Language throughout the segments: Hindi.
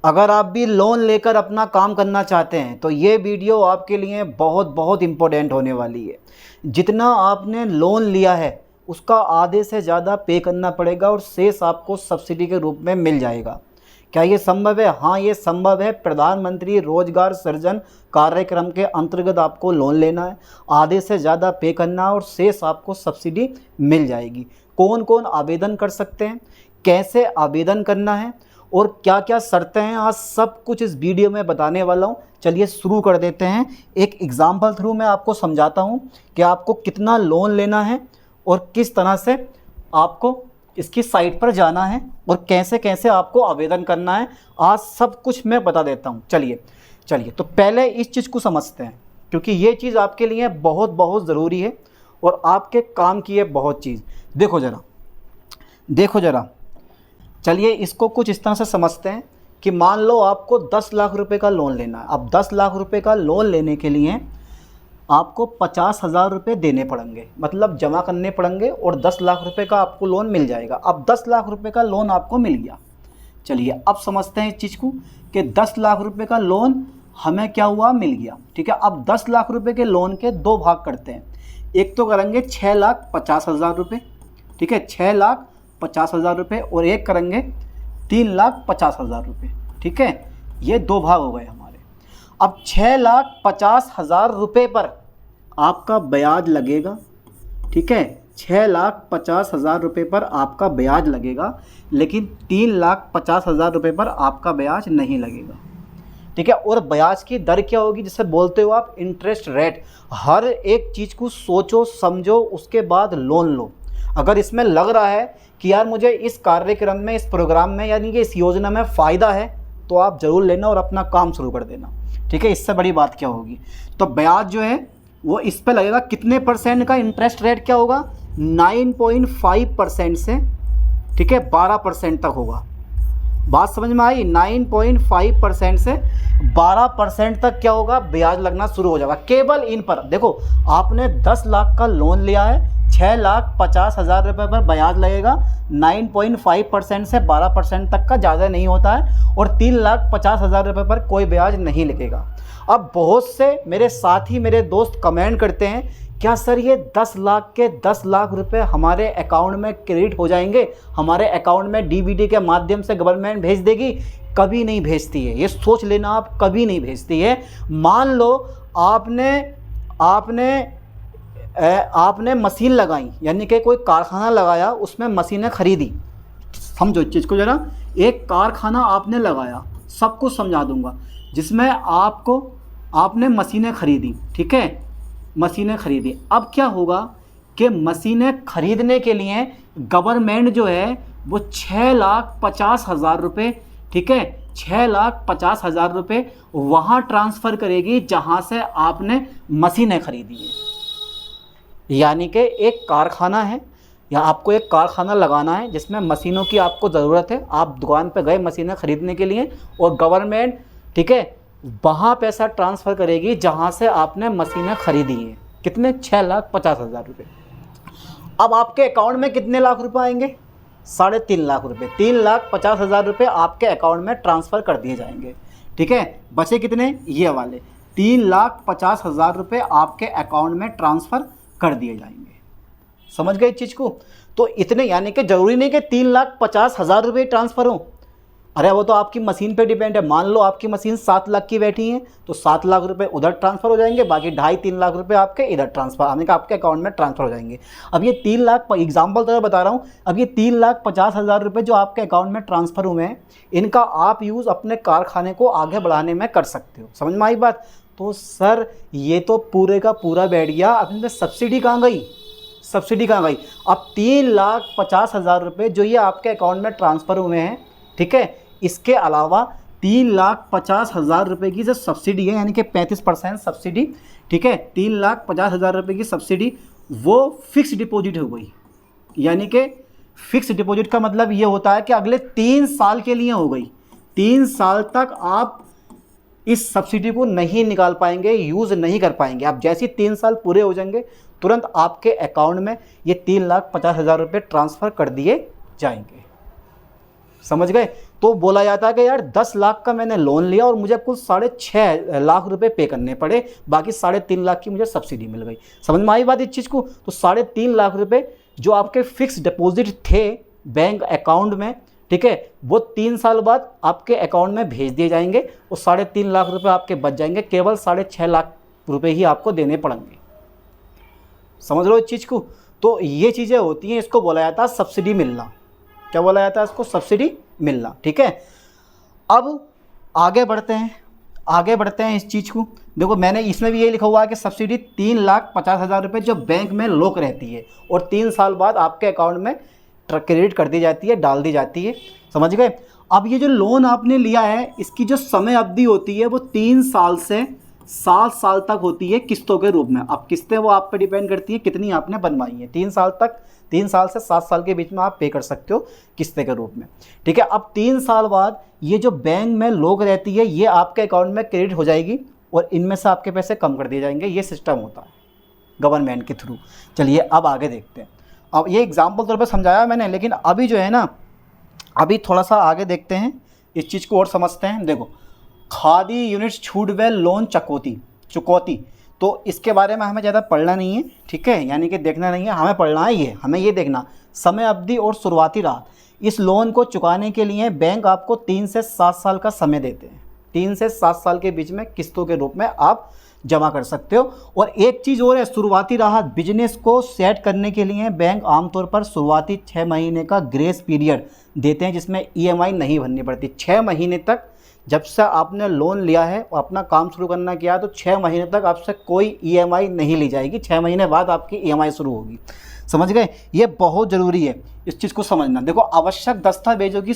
अगर आप भी लोन लेकर अपना काम करना चाहते हैं तो ये वीडियो आपके लिए बहुत बहुत इम्पोर्टेंट होने वाली है। जितना आपने लोन लिया है उसका आधे से ज़्यादा पे करना पड़ेगा और शेष आपको सब्सिडी के रूप में मिल जाएगा। क्या ये संभव है? हाँ, ये संभव है। प्रधानमंत्री रोजगार सृजन कार्यक्रम के अंतर्गत आपको लोन लेना है, आधे से ज़्यादा पे करना है और शेष आपको सब्सिडी मिल जाएगी। कौन कौन आवेदन कर सकते हैं, कैसे आवेदन करना है और क्या क्या शर्तें हैं, आज सब कुछ इस वीडियो में बताने वाला हूं। चलिए शुरू कर देते हैं। एक एग्जाम्पल थ्रू मैं आपको समझाता हूं कि आपको कितना लोन लेना है और किस तरह से आपको इसकी साइट पर जाना है और कैसे कैसे आपको आवेदन करना है। आज सब कुछ मैं बता देता हूं। चलिए तो पहले इस चीज़ को समझते हैं, क्योंकि ये चीज़ आपके लिए बहुत बहुत ज़रूरी है और आपके काम की है बहुत चीज़। देखो ज़रा, चलिए इसको कुछ इस तरह से समझते हैं कि मान लो आपको 10 लाख रुपए का लोन लेना है। अब 10 लाख रुपए का लोन लेने के लिए आपको 50,000 रुपये देने पड़ेंगे, मतलब जमा करने पड़ेंगे और 10 लाख रुपए का आपको लोन मिल जाएगा। अब 10 लाख रुपए का लोन आपको मिल गया। चलिए अब समझते हैं इस चीज़ को कि 10 लाख रुपए का लोन हमें क्या हुआ, मिल गया। ठीक है, अब 10 लाख रुपए के लोन के दो भाग करते हैं। एक तो करेंगे 6,50,000 रुपये, ठीक है, 6,50,000 रुपये, और एक करेंगे 3,50,000 रुपये। ठीक है, ये दो भाग हो गए हमारे। अब 6,50,000 रुपये पर आपका ब्याज लगेगा। ठीक है, 6,50,000 रुपये पर आपका ब्याज लगेगा, लेकिन 3,50,000 रुपये पर आपका ब्याज नहीं लगेगा। ठीक है, और ब्याज की दर क्या होगी, जिसे बोलते हो आप इंटरेस्ट रेट। हर एक चीज़ को सोचो समझो, उसके बाद लोन लो। अगर इसमें लग रहा है कि यार मुझे इस कार्यक्रम में, इस प्रोग्राम में, यानी कि इस योजना में फ़ायदा है, तो आप ज़रूर लेना और अपना काम शुरू कर देना। ठीक है, इससे बड़ी बात क्या होगी। तो ब्याज जो है वो इस पे लगेगा। कितने परसेंट का इंटरेस्ट रेट क्या होगा, 9.5% से, ठीक है, 12% तक होगा। बात समझ में आई? 9.5% से 12% तक क्या होगा, ब्याज लगना शुरू हो जाएगा केवल इन पर। देखो, आपने 10 लाख का लोन लिया है, 6,50,000 रुपये पर ब्याज लगेगा। 9.5% से 12% तक का ज़्यादा नहीं होता है, और 3,50,000 रुपये पर कोई ब्याज नहीं लगेगा। अब बहुत से मेरे साथी, मेरे दोस्त कमेंट करते हैं, क्या सर ये 10 लाख के 10 लाख रुपए हमारे अकाउंट में क्रेडिट हो जाएंगे, हमारे अकाउंट में डीबीटी के माध्यम से गवर्नमेंट भेज देगी? कभी नहीं भेजती है, ये सोच लेना आप, कभी नहीं भेजती है। मान लो आपने मशीन लगाई, यानी कि कोई कारखाना लगाया, उसमें मशीनें खरीदी। समझो इस चीज़ को ज़रा, एक कारखाना आपने लगाया, सब कुछ समझा दूंगा, जिसमें आपने मशीनें खरीदी। ठीक है, मशीनें खरीदी। अब क्या होगा कि मशीनें खरीदने के लिए गवर्नमेंट जो है वो 6,50,000 रुपये, ठीक है, 6,50,000 रुपये वहाँ ट्रांसफ़र करेगी जहाँ से आपने मशीनें खरीदी हैं। यानी कि एक कारखाना है, या आपको एक कारखाना लगाना है जिसमें मशीनों की आपको ज़रूरत है। आप दुकान पर गए मशीनें खरीदने के लिए, और गवर्नमेंट, ठीक है, वहाँ पैसा ट्रांसफ़र करेगी जहाँ से आपने मशीनें खरीदी हैं। कितने? 6,50,000 रुपये। अब आपके अकाउंट में कितने लाख रुपए आएंगे? 3.5 लाख रुपये। 3,50,000 रुपये आपके अकाउंट में ट्रांसफ़र कर दिए जाएंगे। ठीक है, बचे कितने? ये वाले 3,50,000 रुपये आपके अकाउंट में ट्रांसफ़र कर दिए जाएंगे। समझ गए इस चीज़ को? तो इतने, यानी कि ज़रूरी नहीं कि 3,50,000 रुपये ट्रांसफ़र हो। अरे वो तो आपकी मशीन पे डिपेंड है। मान लो आपकी मशीन 7 लाख की बैठी है, तो 7 लाख रुपए उधर ट्रांसफ़र हो जाएंगे, बाकी 2.5-3 लाख रुपए आपके इधर ट्रांसफ़र, यानी कि आपके अकाउंट में ट्रांसफ़र हो जाएंगे। अब ये 3 लाख, एग्जाम्पल तो बता रहा हूँ, अब ये 3,50,000 रुपये जो आपके अकाउंट में ट्रांसफ़र हुए हैं, इनका आप यूज़ अपने कारखाने को आगे बढ़ाने में कर सकते हो। समझ में आई बात? तो सर ये तो पूरे का पूरा बैठ गया, अब इनमें सब्सिडी कहाँ गई? सब्सिडी कहाँ गई? अब 3,50,000 रुपये जो ये आपके अकाउंट में ट्रांसफ़र हुए हैं, ठीक है, इसके अलावा 3,50,000 रुपये की जो सब्सिडी है, यानी कि 35% सब्सिडी, ठीक है, 3,50,000 रुपये की सब्सिडी वो फिक्स डिपॉजिट हो गई। यानी कि फिक्स डिपॉजिट का मतलब ये होता है कि अगले 3 साल के लिए हो गई। 3 साल तक आप इस सब्सिडी को नहीं निकाल पाएंगे, यूज़ नहीं कर पाएंगे। आप जैसे 3 साल पूरे हो जाएंगे, तुरंत आपके अकाउंट में ये 3,50,000 रुपये ट्रांसफ़र कर दिए जाएंगे। समझ गए? तो बोला जाता है कि यार 10 लाख का मैंने लोन लिया और मुझे कुल 6.5 लाख रुपए पे करने पड़े, बाकी 3.5 लाख की मुझे सब्सिडी मिल गई। समझ में आई बात इस चीज़ को? तो 3.5 लाख रुपए जो आपके फिक्स डिपॉजिट थे बैंक अकाउंट में, ठीक है, वो 3 साल बाद आपके अकाउंट में भेज दिए जाएंगे और 3.5 लाख रुपए आपके बच जाएंगे, केवल 6.5 लाख रुपए ही आपको देने पड़ेंगे। समझ लो इस चीज़ को? तो ये चीज़ें होती हैं, इसको बोला जाता है सब्सिडी मिलना। क्या बोला जाता है इसको? सब्सिडी मिलना। ठीक है, अब आगे बढ़ते हैं इस चीज़ को। देखो मैंने इसमें भी ये लिखा हुआ है कि सब्सिडी 3,50,000 रुपये जो बैंक में लॉक रहती है और 3 साल बाद आपके अकाउंट में क्रेडिट कर दी जाती है, डाल दी जाती है। समझ गए? अब ये जो लोन आपने लिया है इसकी जो समय अवधि होती है वो 3 साल से 7 साल तक होती है किस्तों के रूप में। अब किस्तें वो आप पे डिपेंड करती है कितनी आपने बनवाई है। 3 साल तक, 3 साल से 7 साल के बीच में आप पे कर सकते हो किस्तें के रूप में। ठीक है, अब 3 साल बाद ये जो बैंक में लॉक रहती है ये आपके अकाउंट में क्रेडिट हो जाएगी और इनमें से आपके पैसे कम कर दिए जाएंगे। ये सिस्टम होता है गवर्नमेंट के थ्रू। चलिए अब आगे देखते हैं। अब ये एग्जाम्पल तौर पर समझाया मैंने, लेकिन अभी जो है ना, अभी थोड़ा सा आगे देखते हैं, इस चीज़ को और समझते हैं। देखो, खादी यूनिट्स छूट व लोन चुकौती, तो इसके बारे में हमें ज़्यादा पढ़ना नहीं है। ठीक है, यानी कि देखना नहीं है, हमें पढ़ना है ये, हमें ये देखना समय अवधि और शुरुआती राहत। इस लोन को चुकाने के लिए बैंक आपको 3 से 7 साल का समय देते हैं। 3 से 7 साल के बीच में किस्तों के रूप में आप जमा कर सकते हो। और एक चीज़ और है, शुरुआती राहत। बिजनेस को सेट करने के लिए बैंक आमतौर पर शुरुआती 6 महीने का ग्रेस पीरियड देते हैं जिसमें EMI नहीं भरनी पड़ती। 6 महीने तक जब से आपने लोन लिया है और अपना काम शुरू करना किया तो 6 महीने तक आपसे कोई EMI नहीं ली जाएगी। 6 महीने बाद आपकी EMI शुरू होगी। समझ गए? ये बहुत ज़रूरी है इस चीज़ को समझना। देखो, आवश्यक दस्तावेजों की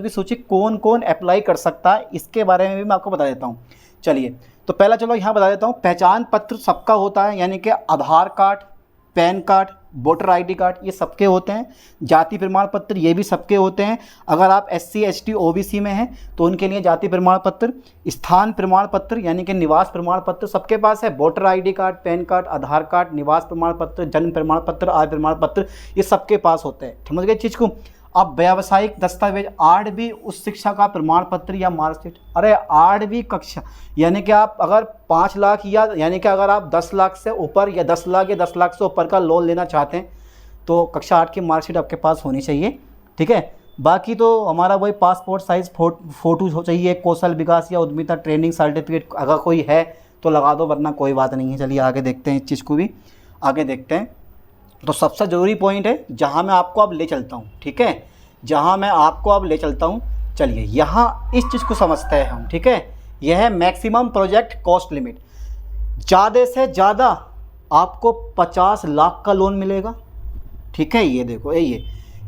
सूची कौन कौन अप्लाई कर सकता है इसके बारे में भी मैं आपको बता देता हूँ। चलिए, तो पहला चलो यहाँ बता देता हूँ। पहचान पत्र सबका होता है, यानी कि Aadhaar card, PAN card, voter ID card, ये सबके होते हैं। जाति प्रमाण पत्र ये भी सबके होते हैं। अगर आप SC ST OBC में हैं तो उनके लिए जाति प्रमाण पत्र, स्थान प्रमाण पत्र यानी कि निवास प्रमाण पत्र सबके पास है। Voter ID card, PAN card, Aadhaar card, निवास प्रमाण पत्र, जन्म प्रमाण पत्र, आय प्रमाण पत्र, ये सबके पास होते हैं। समझ गए चीज़ को? अब व्यावसायिक दस्तावेज, 8वीं उच्च शिक्षा का प्रमाण पत्र या मार्कशीट। अरे 8वीं कक्षा, यानी कि आप अगर 5 लाख या यानी कि अगर आप 10 लाख से ऊपर या 10 लाख या 10 लाख से ऊपर का लोन लेना चाहते हैं तो कक्षा 8 की मार्कशीट आपके पास होनी चाहिए। ठीक है, बाकी तो हमारा वही पासपोर्ट साइज़ फ़ोटो चाहिए। कौशल विकास या उद्यमिता ट्रेनिंग सर्टिफिकेट अगर कोई है तो लगा दो, वरना कोई बात नहीं है। चलिए आगे देखते हैं, इस चीज़ को भी आगे देखते हैं। तो सबसे ज़रूरी पॉइंट है जहाँ मैं आपको अब ले चलता हूँ। ठीक है, जहाँ मैं आपको अब ले चलता हूँ, चलिए यहाँ इस चीज़ को समझते हैं हम। ठीक है, यह है मैक्सिमम प्रोजेक्ट कॉस्ट लिमिट। ज़्यादा से ज़्यादा आपको 50 लाख का लोन मिलेगा। ठीक है, ये देखो ये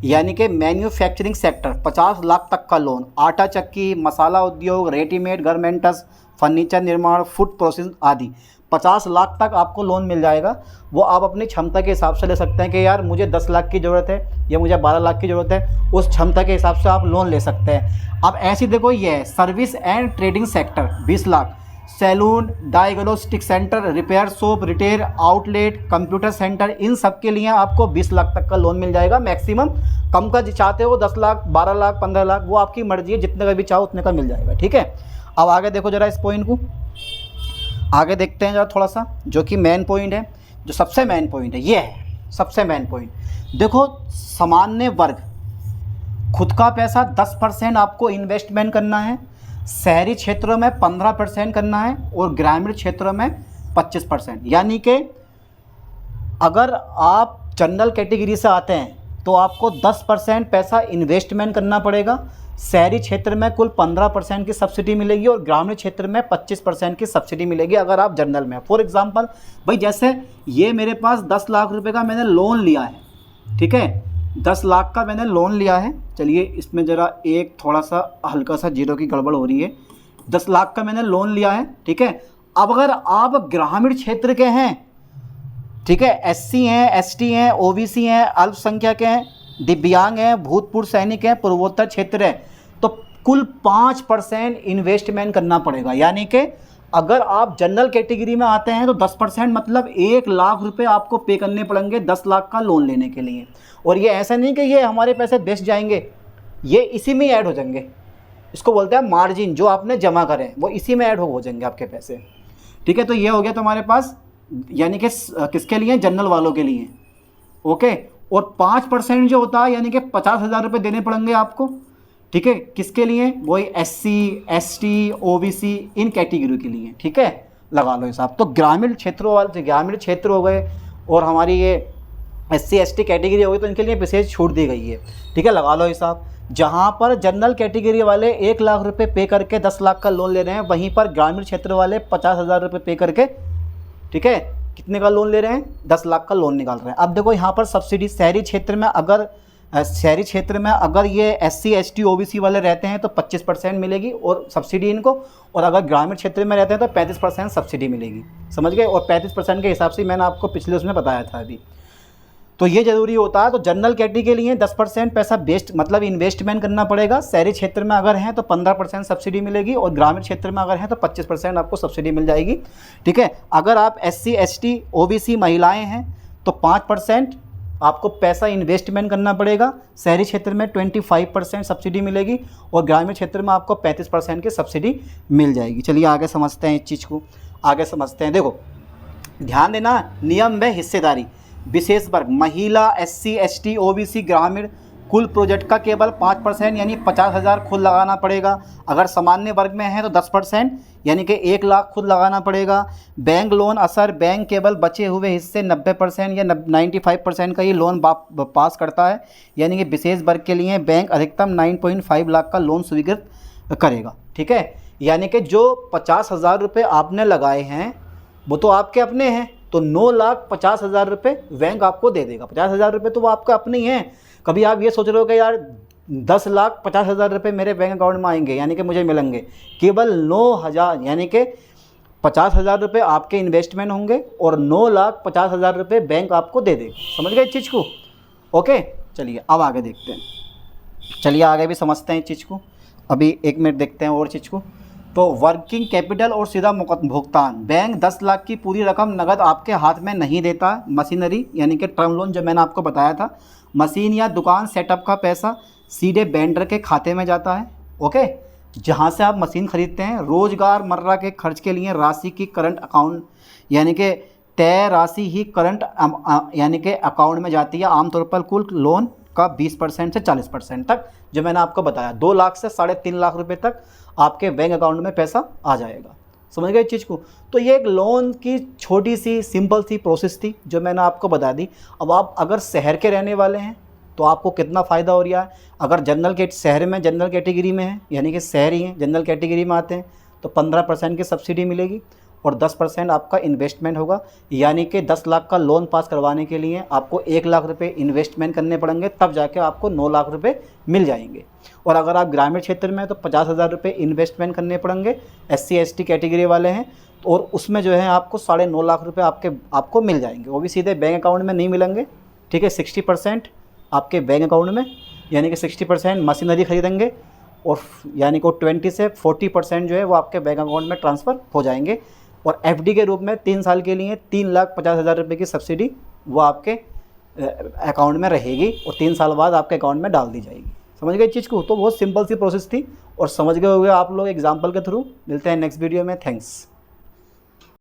यानी कि मैन्युफैक्चरिंग सेक्टर 50 लाख तक का लोन। आटा चक्की, मसाला उद्योग, रेडीमेड गारमेंट्स, फर्नीचर निर्माण, फूड प्रोसेसिंग आदि 50 लाख तक आपको लोन मिल जाएगा। वो आप अपनी क्षमता के हिसाब से ले सकते हैं कि यार मुझे 10 लाख की ज़रूरत है या मुझे 12 लाख की ज़रूरत है, उस क्षमता के हिसाब से आप लोन ले सकते हैं। अब ऐसी देखो, ये है service and trading sector 20 lakh, salon, diagnostic centre, repair shop, retail outlet, computer centre, इन सब के लिए आपको 20 लाख तक का लोन मिल जाएगा मैक्सिमम। कम का चाहते हो 10 लाख, 12 लाख, 15 लाख, वो आपकी मर्जी है, जितने का भी चाहो उतने का मिल जाएगा। ठीक है, अब आगे देखो जरा इस पॉइंट को आगे देखते हैं जरा थोड़ा सा, जो कि मेन पॉइंट है, जो सबसे मेन पॉइंट है, ये है सबसे मेन पॉइंट। देखो, सामान्य वर्ग, खुद का पैसा 10% आपको इन्वेस्टमेंट करना है, शहरी क्षेत्रों में 15% करना है और ग्रामीण क्षेत्रों में 25%। यानी कि अगर आप जनरल कैटेगरी से आते हैं तो आपको 10% पैसा इन्वेस्टमेंट करना पड़ेगा। शहरी क्षेत्र में कुल 15% की सब्सिडी मिलेगी और ग्रामीण क्षेत्र में 25% की सब्सिडी मिलेगी अगर आप जनरल में। फॉर एग्जांपल भाई, जैसे ये मेरे पास 10 लाख रुपए का मैंने लोन लिया है। ठीक है, 10 लाख का मैंने लोन लिया है। चलिए इसमें ज़रा एक थोड़ा सा हल्का सा जीरो की गड़बड़ हो रही है। 10 लाख का मैंने लोन लिया है। ठीक है, अब अगर आप ग्रामीण क्षेत्र के हैं, ठीक है, SC हैं, ST हैं, OBC हैं, अल्पसंख्यक हैं, दिव्यांग हैं, भूतपूर्व सैनिक हैं, पूर्वोत्तर क्षेत्र है, तो कुल 5% इन्वेस्टमेंट करना पड़ेगा। यानी कि अगर आप जनरल कैटेगरी में आते हैं तो 10% मतलब 1 लाख रुपए आपको पे करने पड़ेंगे 10 लाख का लोन लेने के लिए। और ये ऐसा नहीं कि ये हमारे पैसे बेच जाएंगे। ये इसी में ऐड हो जाएंगे। इसको बोलते हैं मार्जिन, जो आपने जमा करें वो इसी में ऐड हो जाएंगे आपके पैसे। ठीक है, तो ये हो गया तुम्हारे पास, यानी कि किसके लिए, जनरल वालों के लिए। ओके, और 5% जो होता है यानी कि 50,000 रुपये देने पड़ेंगे आपको। ठीक है, किसके लिए, वही SC ST OBC इन कैटेगरी के लिए। ठीक है, लगा लो हिसाब। तो ग्रामीण क्षेत्रों वाले, ग्रामीण क्षेत्र हो गए और हमारी ये SC ST कैटेगरी हो गई, तो इनके लिए विशेष छूट दी गई है। ठीक है, लगा लो हिसाब। जहाँ पर जनरल कैटेगरी वाले 1 लाख रुपए पे करके 10 लाख का लोन ले रहे हैं, वहीं पर ग्रामीण क्षेत्र वाले 50,000 रुपये पे करके, ठीक है, कितने का लोन ले रहे हैं, 10 लाख का लोन निकाल रहे हैं। अब देखो यहाँ पर सब्सिडी, शहरी क्षेत्र में अगर ये SC ST OBC वाले रहते हैं तो 25% मिलेगी और सब्सिडी इनको, और अगर ग्रामीण क्षेत्र में रहते हैं तो 35% सब्सिडी मिलेगी। समझ गए, और 35% के हिसाब से मैंने आपको पिछले उसमें बताया था अभी। तो ये ज़रूरी होता है। तो जनरल कैटेगरी के लिए 10% पैसा बेस्ट मतलब इन्वेस्टमेंट करना पड़ेगा। शहरी क्षेत्र में अगर हैं तो 15% सब्सिडी मिलेगी, और ग्रामीण क्षेत्र में अगर हैं तो 25% आपको सब्सिडी मिल जाएगी। ठीक है, अगर आप SC ST OBC महिलाएं हैं तो 5% आपको पैसा इन्वेस्टमेंट करना पड़ेगा। शहरी क्षेत्र में 25% सब्सिडी मिलेगी, और ग्रामीण क्षेत्र में आपको 35% की सब्सिडी मिल जाएगी। चलिए आगे समझते हैं इस चीज़ को, आगे समझते हैं। देखो ध्यान देना, नियम व हिस्सेदारी। विशेष वर्ग महिला, SC ST OBC ग्रामीण, कुल प्रोजेक्ट का केवल 5% यानी 50,000 खुद लगाना पड़ेगा। अगर सामान्य वर्ग में है तो 10% यानी कि 1 लाख खुद लगाना पड़ेगा। बैंक लोन असर, बैंक केवल बचे हुए हिस्से 90% या 95% का ही लोन पास करता है, यानी कि विशेष वर्ग के लिए बैंक अधिकतम 9.5 लाख का लोन स्वीकृत करेगा। ठीक है, यानी कि जो 50,000 रुपये आपने लगाए हैं वो तो आपके अपने हैं, तो 9,50,000 रुपये बैंक आपको दे देगा। 50,000 रुपये तो वो आपका अपने ही हैं। कभी आप ये सोच रहे हो कि यार 10,50,000 रुपये मेरे बैंक अकाउंट में आएंगे यानी कि मुझे मिलेंगे, केवल 9,000 यानी कि 50,000 रुपये आपके इन्वेस्टमेंट होंगे और 9,50,000 रुपये बैंक आपको दे देगा। समझ गए इस चीज़ को? ओके, चलिए अब आगे देखते हैं। चलिए आगे भी समझते हैं इस चीज़ को। अभी 1 मिनट देखते हैं और चीज़ को। तो वर्किंग कैपिटल और सीधा भुगतान, बैंक 10 लाख की पूरी रकम नगद आपके हाथ में नहीं देता। मशीनरी यानी कि टर्म लोन जो मैंने आपको बताया था, मशीन या दुकान सेटअप का पैसा सीधे वेंडर के खाते में जाता है। ओके, जहाँ से आप मशीन खरीदते हैं। रोजगार मर्रा के खर्च के लिए राशि की करंट अकाउंट यानी कि तय राशि ही करंट यानी कि अकाउंट में जाती है। आमतौर पर कुल लोन का 20% से 40% तक, जो मैंने आपको बताया 2 लाख से 3.5 लाख रुपए तक आपके बैंक अकाउंट में पैसा आ जाएगा। समझ गए इस चीज़ को? तो ये एक लोन की छोटी सी सिंपल सी प्रोसेस थी जो मैंने आपको बता दी। अब आप अगर शहर के रहने वाले हैं तो आपको कितना फ़ायदा हो रहा है। अगर शहर में जनरल कैटेगरी में है यानी कि शहरी हैं, जनरल कैटेगरी में आते हैं, तो 15% की सब्सिडी मिलेगी और 10% आपका इन्वेस्टमेंट होगा। यानी कि 10 लाख का लोन पास करवाने के लिए आपको 1 लाख रुपए इन्वेस्टमेंट करने पड़ेंगे, तब जाके आपको 9 लाख रुपए मिल जाएंगे। और अगर आप ग्रामीण क्षेत्र में हैं तो 50,000 रुपये इन्वेस्टमेंट करने पड़ेंगे। SC ST कैटेगरी वाले हैं और उसमें जो है आपको 9.5 लाख रुपये आपको मिल जाएंगे। वो भी सीधे बैंक अकाउंट में नहीं मिलेंगे। ठीक है, 60% आपके बैंक अकाउंट में, यानी कि 60% मशीनरी खरीदेंगे और यानी कि 20 से 40% जो है वो आपके बैंक अकाउंट में ट्रांसफ़र हो जाएंगे। और FD के रूप में 3 साल के लिए 3,50,000 रुपये की सब्सिडी वो आपके अकाउंट में रहेगी और 3 साल बाद आपके अकाउंट में डाल दी जाएगी। समझ गए इस चीज़ को? तो बहुत सिंपल सी प्रोसेस थी और समझ गए होंगे आप लोग एग्जाम्पल के थ्रू। मिलते हैं नेक्स्ट वीडियो में। थैंक्स।